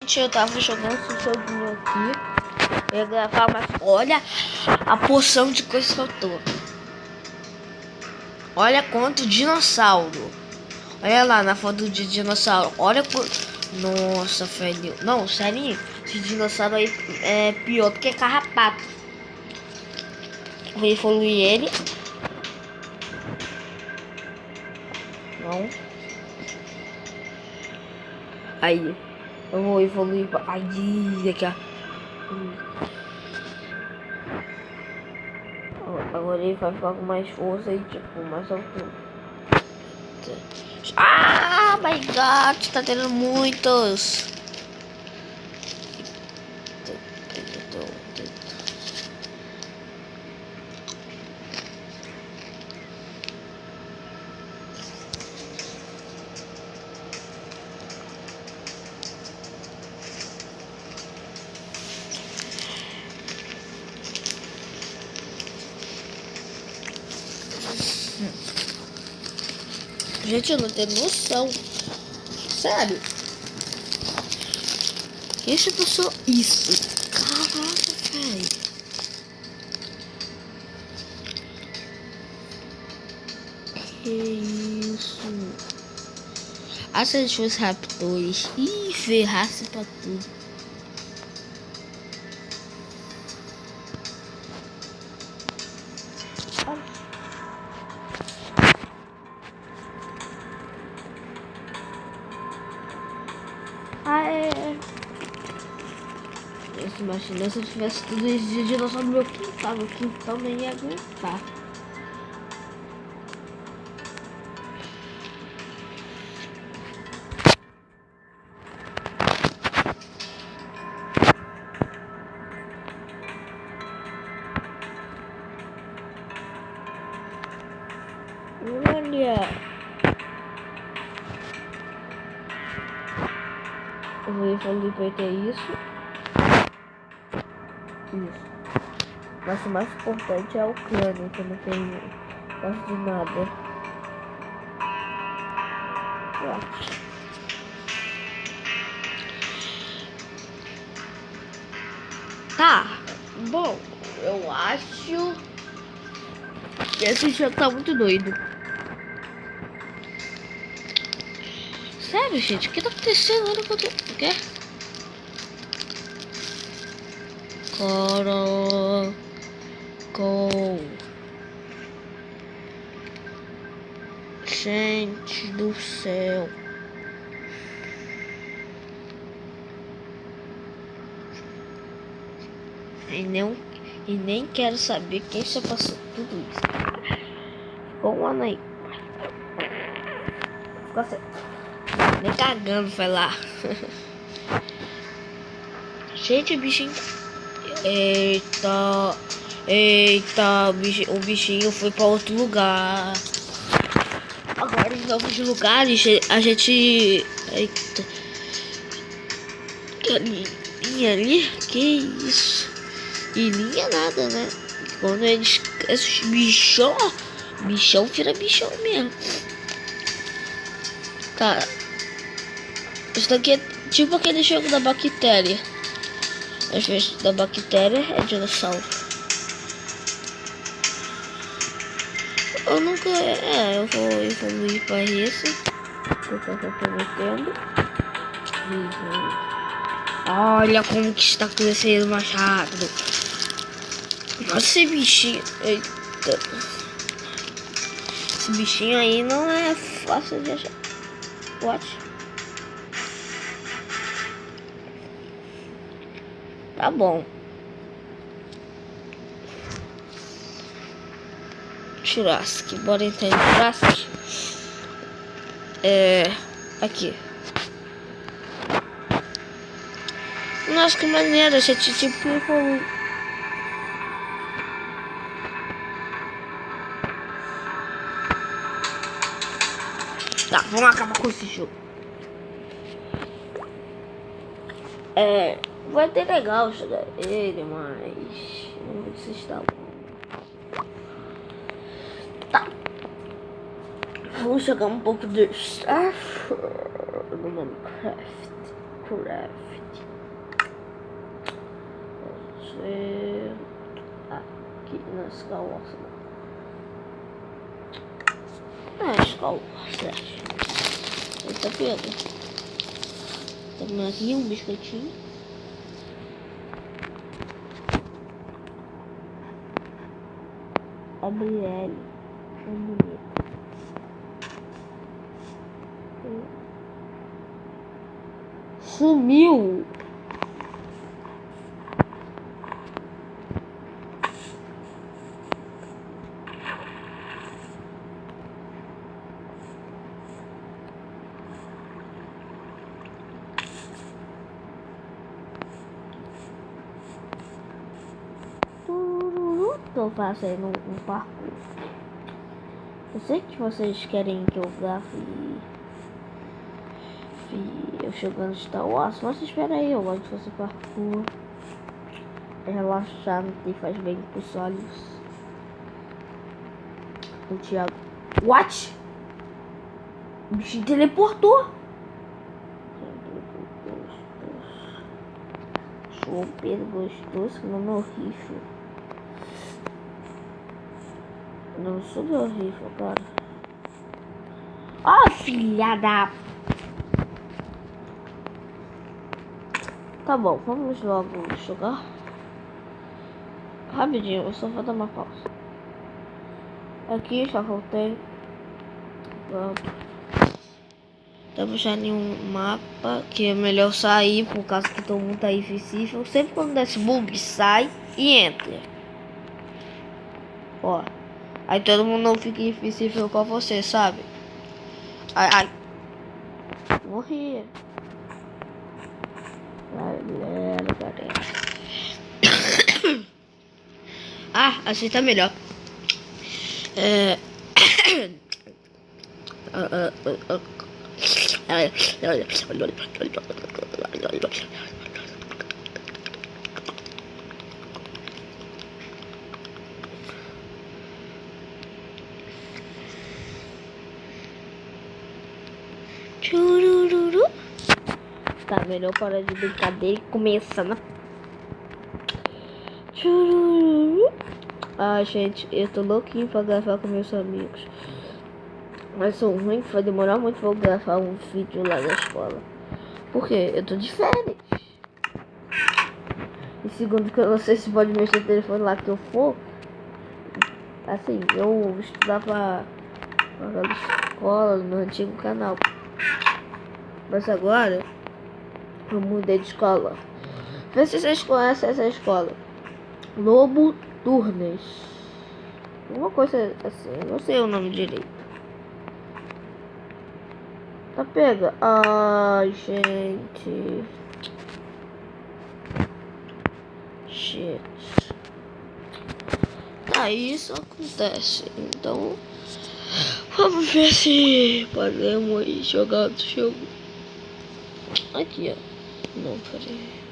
Gente, eu tava jogando esse joguinho aqui. Eu ia gravar, mas olha a porção de coisas que eu tô. Olha quanto dinossauro. Olha lá na foto de dinossauro. Olha quanto. Nossa, velho. Não, sério. Esse dinossauro aí é pior do que carrapato. Vou evoluir ele. Não. Aí. Eu vou evoluir pra... Ai, aqui, ó. Agora ele vai ficar com mais força e tipo, mais altura. Ah, my god, tá tendo muitos. Gente, eu não tenho noção. Sério. Quem já passou isso? Caraca, velho. Que isso? Ah, se a gente fosse raptores. Ih, ferrasse pra tudo. Ah, é. Imagina se eu tivesse tudo isso de dinossauro no meu quintal nem ia aguentar. Olha. Eu vou evoluir pra ter isso. Mas o mais importante é o crânio, que eu não tenho quase de nada. Tá, bom, eu acho que esse jogo tá muito doido. Sério, gente, o que tá acontecendo? Olha quanto... O quê? Gente do céu. E nem quero saber quem já passou tudo isso. Ficou um ano aí. Ficou certo. Nem cagando, vai lá. Gente, o bichinho. Eita. Eita, o bichinho foi pra outro lugar. Agora em novos lugares a gente. Eita. Ali, que isso? E linha nada, né? Quando eles. Esses bichão vira bichão mesmo. Tá. Isso daqui é tipo aquele jogo da bactéria. Às vezes da bactéria é dinossauro. Eu nunca. Eu vou evoluir para esse. Que eu tô prometendo. Olha como que está crescendo mais rápido. Nossa, esse bichinho. Eita. Esse bichinho aí não é fácil de achar. What? Tá bom. Jurassic. Bora entrar em Jurassic. Aqui. Nossa, que maneiro. A gente tipo evolui. Tá, vamos acabar com esse jogo. Vai ter legal jogar ele, mas não sei se está bom. Tá. Vamos jogar um pouco de Starfield no Minecraft. Minecraft. Você aqui na Skywars. Skywars. Eita, Pedro. Temos aqui um biscoitinho. Gabriele. Bonito. Sumiu. Tô fazendo um parkour. Eu sei que vocês querem que eu grave eu jogando Star Wars, mas espera aí, eu gosto de fazer parkour. É relaxante e faz bem pros olhos. O Thiago. What? O bichinho teleportou. João Pedro gostoso, que nome horrível. Não sou do horrível, cara. Ó, filha da... Tá bom, vamos logo jogar. Rapidinho, eu só vou dar uma pausa. Aqui, já voltei. Pronto. Estamos já em um mapa que é melhor sair, por causa que todo mundo tá invisível. Sempre quando desce bug, sai e entra. Ó. Aí todo mundo não fica invisível com você, sabe? Ai. Morri. Galera. Assim tá melhor. Churururu. Tá, melhor parar de brincadeira e começar na... Churururu. Gente, eu tô louquinho pra gravar com meus amigos. Mas sou ruim, que vai demorar muito pra eu gravar um vídeo lá da escola. Porque eu tô de férias. E segundo que eu não sei se pode mexer no telefone lá que eu for. Assim, eu estudava naquela escola, no meu antigo canal. Mas agora eu mudei de escola. Vê se vocês conhecem essa escola. Lobo Turnes. Uma coisa assim, não sei o nome direito. Tá pega? Ai, gente. Shit. Tá, isso acontece. Então, vamos ver se podemos jogar outro jogo. Aqui, ó. Não, peraí.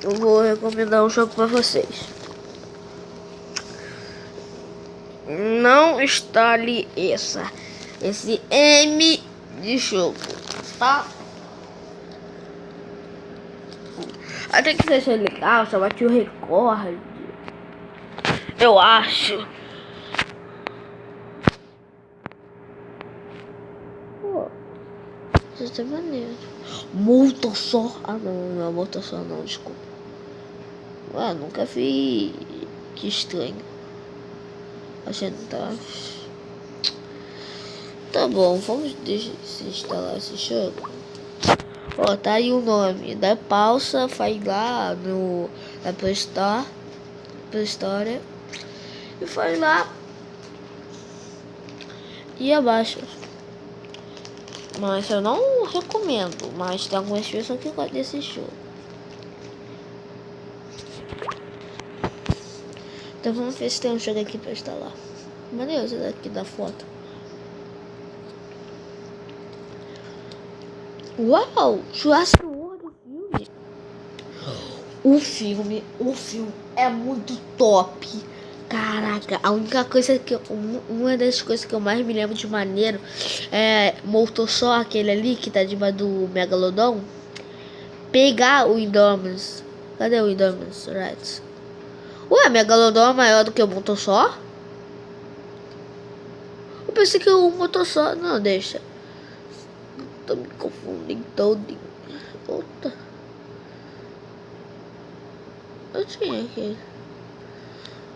Eu vou recomendar um jogo pra vocês. Não instale esse M de jogo, tá? Até que seja legal, só bate o recorde. Eu acho. Pô, isso é maneiro. Multa só. Não é multa só não, desculpa. Nunca vi. Que estranho. Achei que tá. Tá bom, vamos desinstalar esse jogo. Ó, tá aí o nome. Dá pausa, vai lá na Play Store. E vai lá. E abaixa. Mas eu não recomendo. Mas tem algumas pessoas que gostam desse jogo. Então vamos ver se tem um jogo aqui pra instalar. Maneiro esse daqui da foto. Uau! Jurassic World filme. O filme é muito top. Caraca, a única coisa que uma das coisas que eu mais me lembro de maneiro é Motosó, aquele ali que tá debaixo do Megalodon, pegar o Indominus. Cadê o Indominus Rex? Ué, Megalodon é maior do que o Motosó? Eu pensei que o Motosó... Não, deixa. Tô me confundindo todo. Puta. Eu tinha aqui.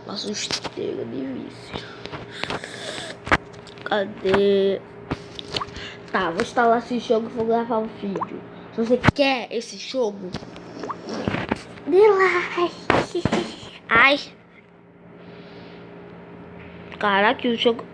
Nossa, um esteira de vício. Cadê? Tá, vou instalar esse jogo e vou gravar um vídeo. Se você quer esse jogo, dê like. Ai. Caraca, o jogo...